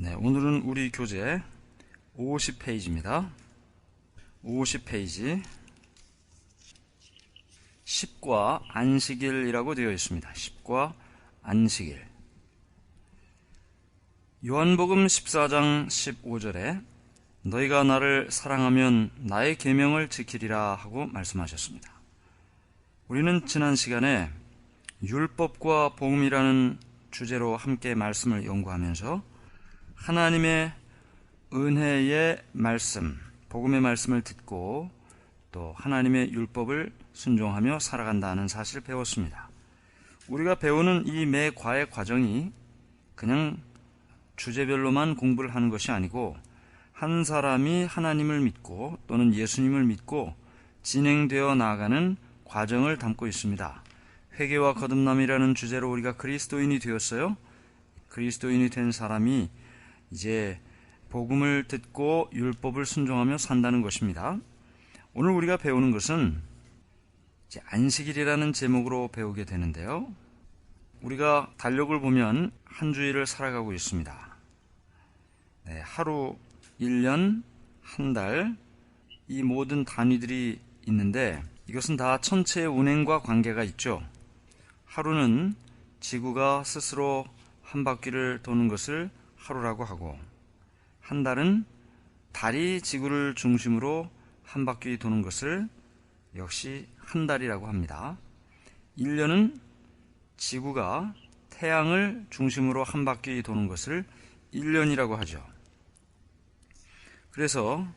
네, 오늘은 우리 교재 50페이지입니다. 50페이지 10과 안식일이라고 되어 있습니다. 10과 안식일. 요한복음 14장 15절에 너희가 나를 사랑하면 나의 계명을 지키리라 하고 말씀하셨습니다. 우리는 지난 시간에 율법과 복음이라는 주제로 함께 말씀을 연구하면서 하나님의 은혜의 말씀, 복음의 말씀을 듣고 또 하나님의 율법을 순종하며 살아간다는 사실을 배웠습니다. 우리가 배우는 이 매 과의 과정이 그냥 주제별로만 공부를 하는 것이 아니고 한 사람이 하나님을 믿고 또는 예수님을 믿고 진행되어 나아가는 과정을 담고 있습니다. 회개와 거듭남이라는 주제로 우리가 그리스도인이 되었어요. 그리스도인이 된 사람이 이제 복음을 듣고 율법을 순종하며 산다는 것입니다. 오늘 우리가 배우는 것은 이제 안식일이라는 제목으로 배우게 되는데요. 우리가 달력을 보면 한 주일을 살아가고 있습니다. 네, 하루, 1년, 한 달, 이 모든 단위들이 있는데 이것은 다 천체의 운행과 관계가 있죠. 하루는 지구가 스스로 한 바퀴를 도는 것을 하루라고 하고, 한 달은 달이 지구를 중심으로 한 바퀴 도는 것을 역시 한 달이라고 합니다. 1년은 지구가 태양을 중심으로 한 바퀴 도는 것을 1년이라고 하죠. 그래서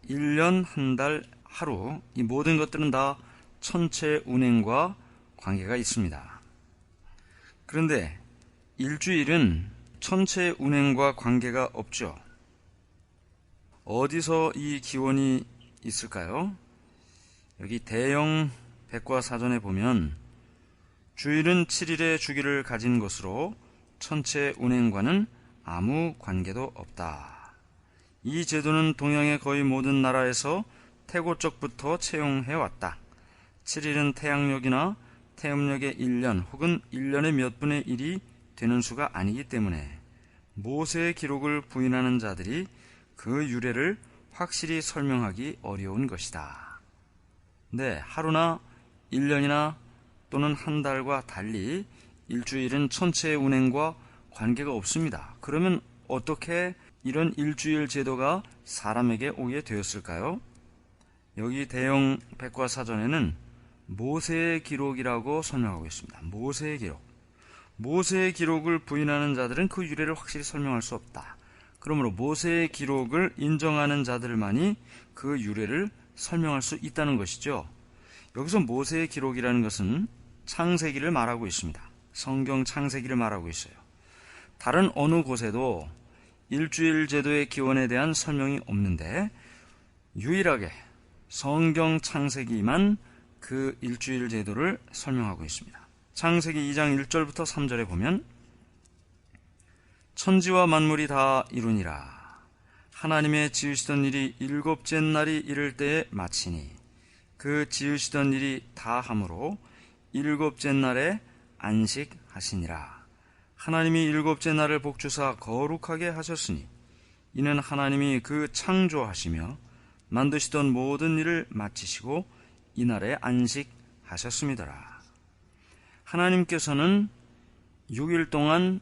1년, 한 달, 하루, 이 모든 것들은 다 천체 운행과 관계가 있습니다. 그런데 일주일은 천체 운행과 관계가 없죠. 어디서 이 기원이 있을까요? 여기 대형 백과사전에 보면 주일은 7일의 주기를 가진 것으로 천체 운행과는 아무 관계도 없다. 이 제도는 동양의 거의 모든 나라에서 태고적부터 채용해왔다. 7일은 태양력이나 태음력의 1년 혹은 1년의 몇 분의 1이 되는 수가 아니기 때문에 모세의 기록을 부인하는 자들이 그 유래를 확실히 설명하기 어려운 것이다. 네, 하루나 1년이나 또는 한 달과 달리 일주일은 천체의 운행과 관계가 없습니다. 그러면 어떻게 이런 일주일 제도가 사람에게 오게 되었을까요? 여기 대형 백과사전에는 모세의 기록이라고 설명하고 있습니다. 모세의 기록. 모세의 기록을 부인하는 자들은 그 유래를 확실히 설명할 수 없다. 그러므로 모세의 기록을 인정하는 자들만이 그 유래를 설명할 수 있다는 것이죠. 여기서 모세의 기록이라는 것은 창세기를 말하고 있습니다. 성경 창세기를 말하고 있어요. 다른 어느 곳에도 일주일 제도의 기원에 대한 설명이 없는데 유일하게 성경 창세기만 그 일주일 제도를 설명하고 있습니다. 창세기 2장 1절부터 3절에 보면 천지와 만물이 다 이루니라. 하나님의 지으시던 일이 일곱째 날이 이를 때에 마치니 그 지으시던 일이 다 함으로 일곱째 날에 안식하시니라. 하나님이 일곱째 날을 복주사 거룩하게 하셨으니 이는 하나님이 그 창조하시며 만드시던 모든 일을 마치시고 이날에 안식하셨음이더라. 하나님께서는 6일 동안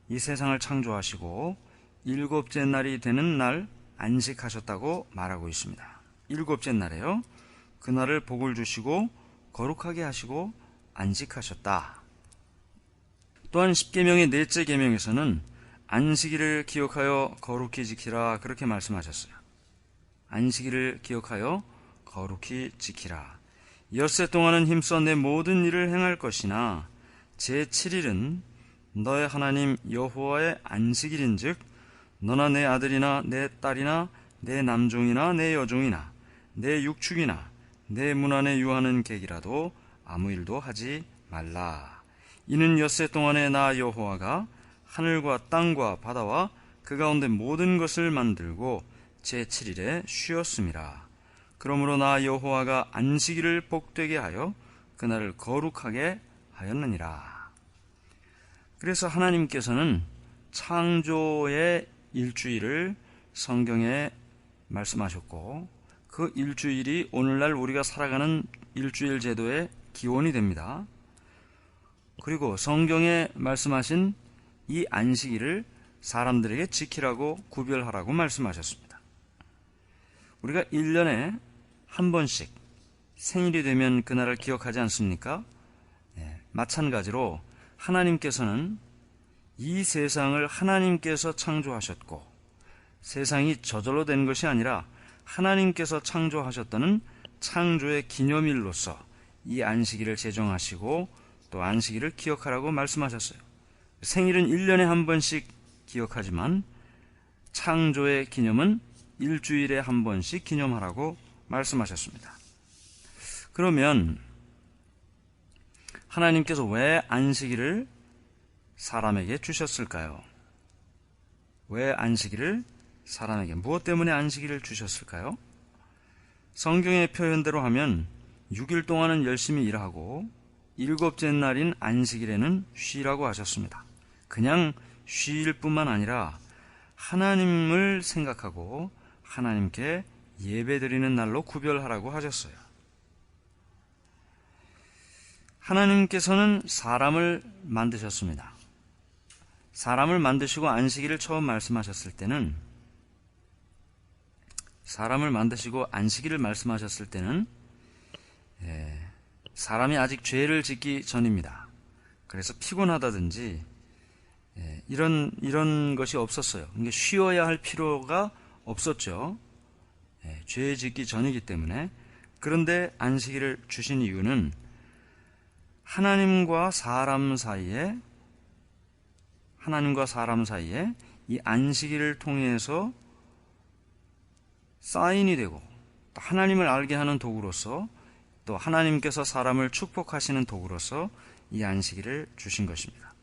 이 세상을 창조하시고 일곱째 날이 되는 날 안식하셨다고 말하고 있습니다. 일곱째 날에요. 그날을 복을 주시고 거룩하게 하시고 안식하셨다. 또한 십계명의 넷째 계명에서는 안식일을 기억하여 거룩히 지키라 그렇게 말씀하셨어요. 안식일을 기억하여 거룩히 지키라. 엿새 동안은 힘써 내 모든 일을 행할 것이나 제7일은 너의 하나님 여호와의 안식일인즉 너나 내 아들이나 내 딸이나 내 남종이나 내 여종이나 내 육축이나 내 문 안에 유하는 객이라도 아무 일도 하지 말라. 이는 엿새 동안에 나 여호와가 하늘과 땅과 바다와 그 가운데 모든 것을 만들고 제7일에 쉬었음이라. 그러므로 나 여호와가 안식일을 복되게 하여 그날을 거룩하게 하였느니라. 그래서 하나님께서는 창조의 일주일을 성경에 말씀하셨고 그 일주일이 오늘날 우리가 살아가는 일주일 제도의 기원이 됩니다. 그리고 성경에 말씀하신 이 안식일을 사람들에게 지키라고 구별하라고 말씀하셨습니다. 우리가 1년에 한 번씩 생일이 되면 그날을 기억하지 않습니까? 마찬가지로 하나님께서는 이 세상을 하나님께서 창조하셨고 세상이 저절로 된 것이 아니라 하나님께서 창조하셨다는 창조의 기념일로서 이 안식일을 제정하시고 또 안식일을 기억하라고 말씀하셨어요. 생일은 1년에 한 번씩 기억하지만 창조의 기념은 일주일에 한 번씩 기념하라고 말씀하셨습니다. 그러면 하나님께서 왜 안식일을 사람에게 주셨을까요? 왜 안식일을 사람에게, 무엇 때문에 안식일을 주셨을까요? 성경의 표현대로 하면 6일 동안은 열심히 일하고 일곱째 날인 안식일에는 쉬라고 하셨습니다. 그냥 쉴 뿐만 아니라 하나님을 생각하고 하나님께 예배드리는 날로 구별하라고 하셨어요. 하나님께서는 사람을 만드셨습니다. 사람을 만드시고 안식일을 처음 말씀하셨을 때는 사람이 아직 죄를 짓기 전입니다. 그래서 피곤하다든지 이런 것이 없었어요. 그러니까 쉬어야 할 필요가 없었죠. 죄 짓기 전이기 때문에. 그런데 안식일을 주신 이유는 하나님과 사람 사이에 이 안식일을 통해서 사인이 되고 또 하나님을 알게 하는 도구로서 또 하나님께서 사람을 축복하시는 도구로서 이 안식일을 주신 것입니다.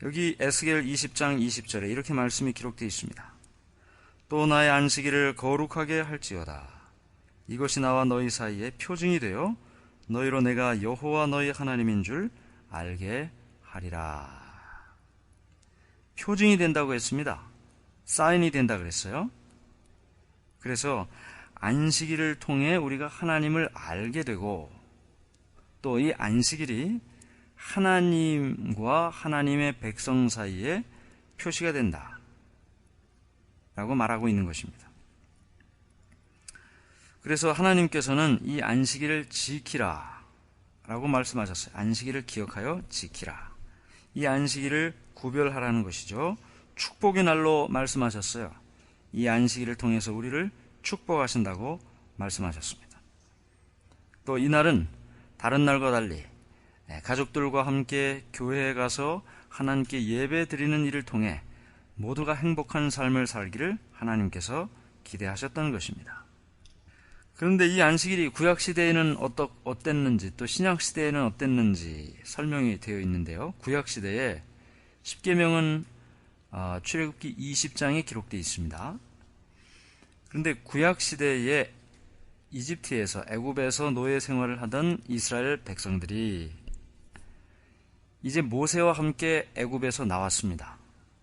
여기 에스겔 20장 20절에 이렇게 말씀이 기록되어 있습니다. 또 나의 안식일을 거룩하게 할지어다. 이것이 나와 너희 사이에 표징이 되어 너희로 내가 여호와 너희 하나님인 줄 알게 하리라. 표징이 된다고 했습니다. 사인이 된다 그랬어요. 그래서 안식일을 통해 우리가 하나님을 알게 되고 또 이 안식일이 하나님과 하나님의 백성 사이에 표시가 된다 라고 말하고 있는 것입니다. 그래서 하나님께서는 이 안식일을 지키라 라고 말씀하셨어요. 안식일을 기억하여 지키라. 이 안식일을 구별하라는 것이죠. 축복의 날로 말씀하셨어요. 이 안식일을 통해서 우리를 축복하신다고 말씀하셨습니다. 또 이날은 다른 날과 달리 가족들과 함께 교회에 가서 하나님께 예배 드리는 일을 통해 모두가 행복한 삶을 살기를 하나님께서 기대하셨던 것입니다. 그런데 이 안식일이 구약시대에는 어땠는지 또 신약시대에는 어땠는지 설명이 되어 있는데요. 구약시대에 십계명은 출애굽기 20장에 기록되어 있습니다. 그런데 구약시대에 이집트에서 애굽에서 노예 생활을 하던 이스라엘 백성들이 이제 모세와 함께 애굽에서 나왔습니다.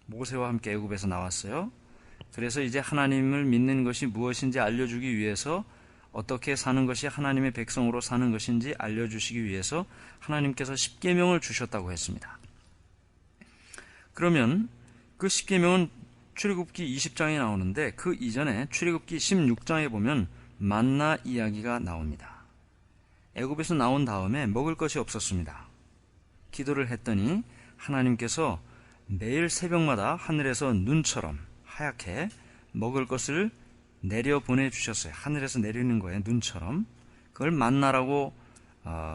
모세와 함께 애굽에서 나왔어요. 그래서 이제 하나님을 믿는 것이 무엇인지 알려주기 위해서 어떻게 사는 것이 하나님의 백성으로 사는 것인지 알려주시기 위해서 하나님께서 십계명을 주셨다고 했습니다. 그러면 그 십계명은 출애굽기 20장에 나오는데 그 이전에 출애굽기 16장에 보면 만나 이야기가 나옵니다. 애굽에서 나온 다음에 먹을 것이 없었습니다. 기도를 했더니 하나님께서 매일 새벽마다 하늘에서 눈처럼 하얗게 먹을 것을 내려 보내주셨어요. 하늘에서 내리는 거예요. 눈처럼. 그걸 만나라고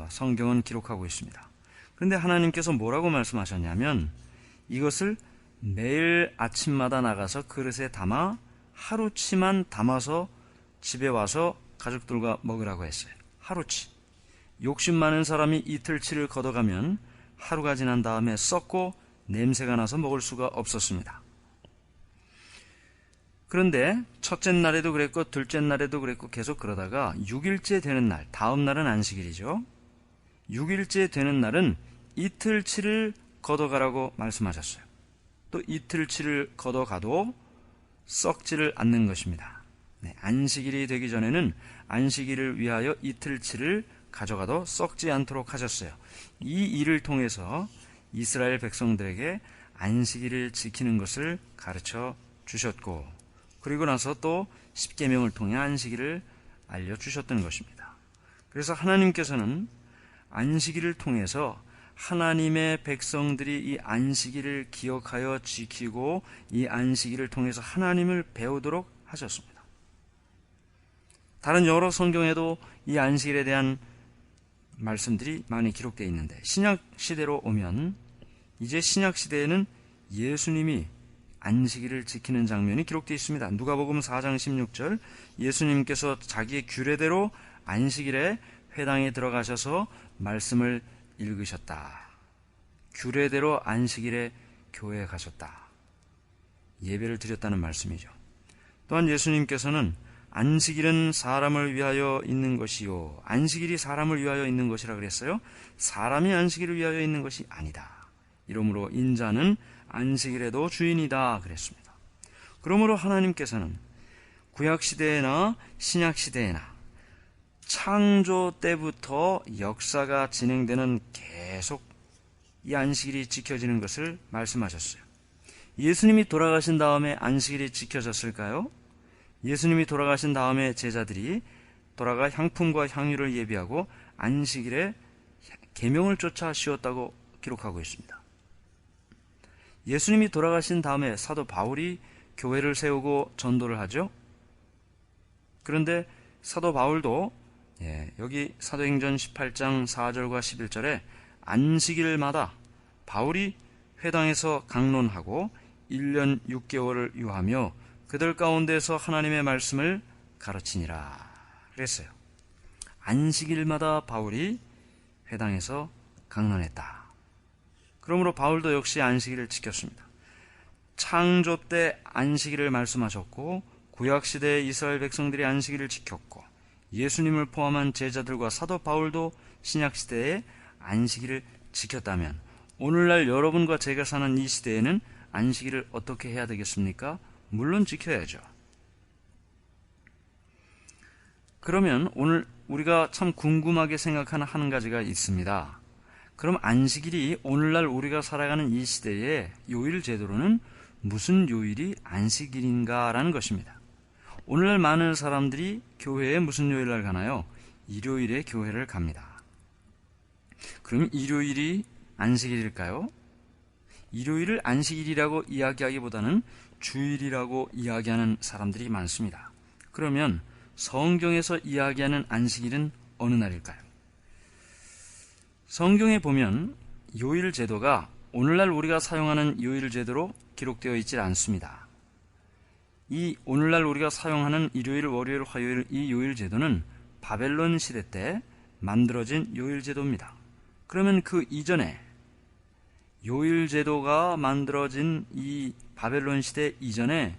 성경은 기록하고 있습니다. 그런데 하나님께서 뭐라고 말씀하셨냐면 이것을 매일 아침마다 나가서 그릇에 담아 하루치만 담아서 집에 와서 가족들과 먹으라고 했어요. 하루치. 욕심 많은 사람이 이틀치를 걷어가면 하루가 지난 다음에 썩고 냄새가 나서 먹을 수가 없었습니다. 그런데 첫째 날에도 그랬고 둘째 날에도 그랬고 계속 그러다가 6일째 되는 날, 다음 날은 안식일이죠. 6일째 되는 날은 이틀치를 걷어가라고 말씀하셨어요. 또 이틀치를 걷어가도 썩지를 않는 것입니다. 네, 안식일이 되기 전에는 안식일을 위하여 이틀치를 가져가도 썩지 않도록 하셨어요. 이 일을 통해서 이스라엘 백성들에게 안식일을 지키는 것을 가르쳐 주셨고, 그리고 나서 또 십계명을 통해 안식일을 알려주셨던 것입니다. 그래서 하나님께서는 안식일을 통해서 하나님의 백성들이 이 안식일을 기억하여 지키고 이 안식일을 통해서 하나님을 배우도록 하셨습니다. 다른 여러 성경에도 이 안식일에 대한 말씀들이 많이 기록되어 있는데, 신약 시대로 오면 이제 신약 시대에는 예수님이 안식일을 지키는 장면이 기록되어 있습니다. 누가복음 4장 16절, 예수님께서 자기의 규례대로 안식일에 회당에 들어가셔서 말씀을 읽으셨다. 규례대로 안식일에 교회에 가셨다. 예배를 드렸다는 말씀이죠. 또한 예수님께서는 안식일은 사람을 위하여 있는 것이요, 안식일이 사람을 위하여 있는 것이라 그랬어요. 사람이 안식일을 위하여 있는 것이 아니다. 이러므로 인자는 안식일에도 주인이다 그랬습니다. 그러므로 하나님께서는 구약시대에나 신약시대에나 창조 때부터 역사가 진행되는 계속 이 안식일이 지켜지는 것을 말씀하셨어요. 예수님이 돌아가신 다음에 안식일이 지켜졌을까요? 예수님이 돌아가신 다음에 제자들이 돌아가 향품과 향유를 예비하고 안식일에 계명을 쫓아 쉬었다고 기록하고 있습니다. 예수님이 돌아가신 다음에 사도 바울이 교회를 세우고 전도를 하죠. 그런데 사도 바울도 여기 사도행전 18장 4절과 11절에 안식일마다 바울이 회당에서 강론하고 1년 6개월을 유하며 그들 가운데서 하나님의 말씀을 가르치니라 그랬어요. 안식일마다 바울이 회당에서 강론했다. 그러므로 바울도 역시 안식일을 지켰습니다. 창조 때 안식일을 말씀하셨고, 구약시대의 이스라엘 백성들이 안식일을 지켰고, 예수님을 포함한 제자들과 사도 바울도 신약시대에 안식일을 지켰다면, 오늘날 여러분과 제가 사는 이 시대에는 안식일을 어떻게 해야 되겠습니까? 물론 지켜야죠. 그러면 오늘 우리가 참 궁금하게 생각하는 한 가지가 있습니다. 그럼 안식일이 오늘날 우리가 살아가는 이 시대의 요일 제도로는 무슨 요일이 안식일인가라는 것입니다. 오늘날 많은 사람들이 교회에 무슨 요일날 가나요? 일요일에 교회를 갑니다. 그럼 일요일이 안식일일까요? 일요일을 안식일이라고 이야기하기보다는 주일이라고 이야기하는 사람들이 많습니다. 그러면 성경에서 이야기하는 안식일은 어느 날일까요? 성경에 보면 요일 제도가 오늘날 우리가 사용하는 요일 제도로 기록되어 있지 않습니다. 이 오늘날 우리가 사용하는 일요일, 월요일, 화요일 이 요일 제도는 바벨론 시대 때 만들어진 요일 제도입니다. 그러면 그 이전에 요일 제도가 만들어진 이 바벨론 시대 이전에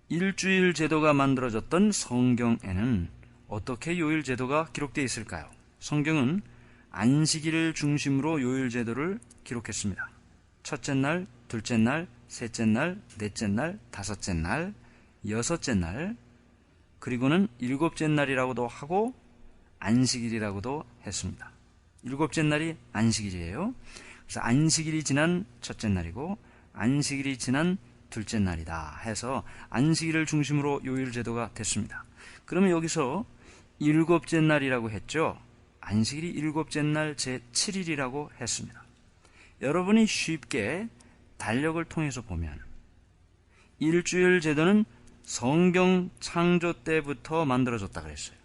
일주일 제도가 만들어졌던 성경에는 어떻게 요일 제도가 기록되어 있을까요? 성경은 안식일을 중심으로 요일 제도를 기록했습니다. 첫째 날, 둘째 날, 셋째 날, 넷째 날, 다섯째 날, 여섯째 날, 그리고는 일곱째 날이라고도 하고 안식일이라고도 했습니다. 일곱째 날이 안식일이에요. 그래서 안식일이 지난 첫째 날이고 안식일이 지난 둘째 날이다 해서 안식일을 중심으로 요일 제도가 됐습니다. 그러면 여기서 일곱째 날이라고 했죠. 안식일이 일곱째 날 제7일이라고 했습니다. 여러분이 쉽게 달력을 통해서 보면 일주일 제도는 성경 창조 때부터 만들어졌다 그랬어요.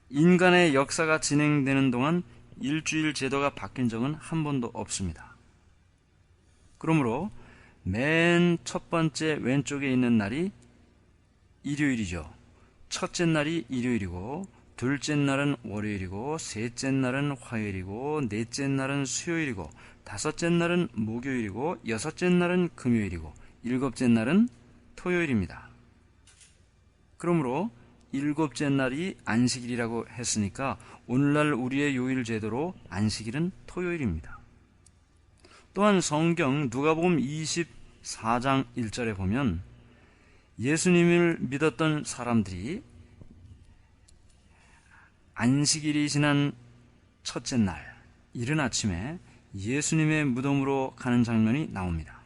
인간의 역사가 진행되는 동안 일주일 제도가 바뀐 적은 한 번도 없습니다. 그러므로 맨 첫 번째 왼쪽에 있는 날이 일요일이죠. 첫째 날이 일요일이고, 둘째 날은 월요일이고, 셋째 날은 화요일이고, 넷째 날은 수요일이고, 다섯째 날은 목요일이고, 여섯째 날은 금요일이고, 일곱째 날은 토요일입니다. 그러므로 일곱째 날이 안식일이라고 했으니까 오늘날 우리의 요일 제도로 안식일은 토요일입니다. 또한 성경 누가복음 24장 1절에 보면 예수님을 믿었던 사람들이 안식일이 지난 첫째 날 이른 아침에 예수님의 무덤으로 가는 장면이 나옵니다.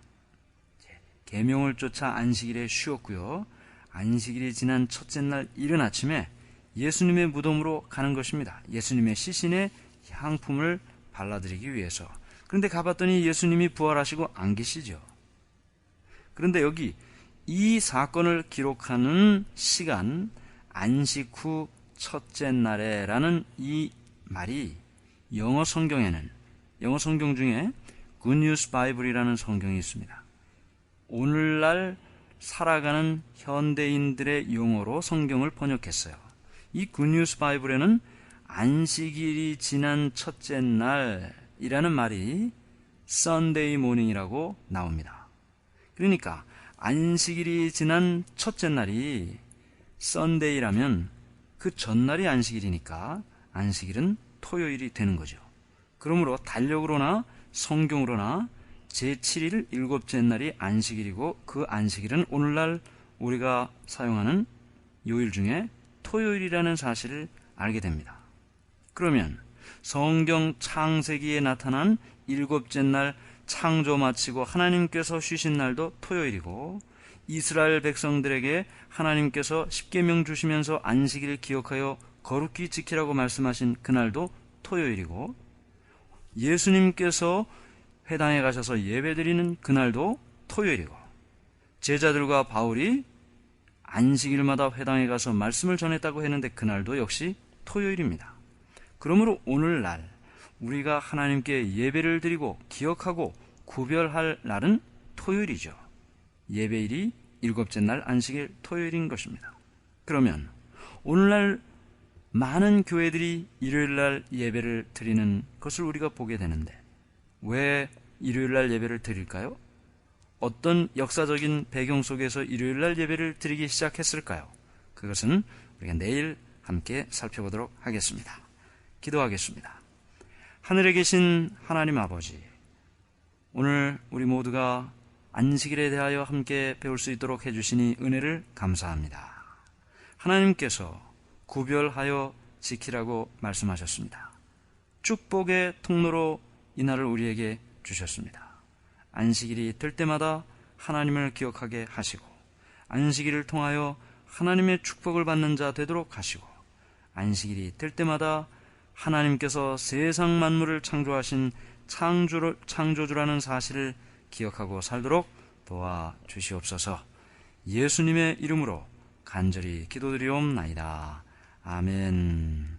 계명을 쫓아 안식일에 쉬었고요. 안식일이 지난 첫째 날 이른 아침에 예수님의 무덤으로 가는 것입니다. 예수님의 시신에 향품을 발라드리기 위해서. 그런데 가봤더니 예수님이 부활하시고 안 계시죠. 그런데 여기 이 사건을 기록하는 시간, 안식 후 첫째 날에라는 이 말이 영어 성경 중에 Good News Bible이라는 성경이 있습니다. 오늘날 살아가는 현대인들의 용어로 성경을 번역했어요. 이 Good News Bible에는 안식일이 지난 첫째 날이라는 말이 Sunday morning이라고 나옵니다. 그러니까 안식일이 지난 첫째 날이 Sunday라면 그 전날이 안식일이니까 안식일은 토요일이 되는 거죠. 그러므로 달력으로나 성경으로나 제7일 일곱째 날이 안식일이고 그 안식일은 오늘날 우리가 사용하는 요일 중에 토요일이라는 사실을 알게 됩니다. 그러면 성경 창세기에 나타난 일곱째 날 창조 마치고 하나님께서 쉬신 날도 토요일이고 이스라엘 백성들에게 하나님께서 십계명 주시면서 안식일을 기억하여 거룩히 지키라고 말씀하신 그날도 토요일이고 예수님께서 회당에 가셔서 예배드리는 그날도 토요일이고 제자들과 바울이 안식일마다 회당에 가서 말씀을 전했다고 했는데 그날도 역시 토요일입니다. 그러므로 오늘날 우리가 하나님께 예배를 드리고 기억하고 구별할 날은 토요일이죠. 예배일이 일곱째 날 안식일 토요일인 것입니다. 그러면 오늘날 많은 교회들이 일요일날 예배를 드리는 것을 우리가 보게 되는데 왜 일요일날 예배를 드릴까요? 어떤 역사적인 배경 속에서 일요일날 예배를 드리기 시작했을까요? 그것은 우리가 내일 함께 살펴보도록 하겠습니다. 기도하겠습니다. 하늘에 계신 하나님 아버지, 오늘 우리 모두가 안식일에 대하여 함께 배울 수 있도록 해주시니 은혜를 감사합니다. 하나님께서 구별하여 지키라고 말씀하셨습니다. 축복의 통로로 이 날을 우리에게 주셨습니다. 안식일이 될 때마다 하나님을 기억하게 하시고 안식일을 통하여 하나님의 축복을 받는 자 되도록 하시고 안식일이 될 때마다 하나님께서 세상 만물을 창조하신 창조주라는 사실을 기억하고 살도록 도와주시옵소서. 예수님의 이름으로 간절히 기도드리옵나이다. 아멘.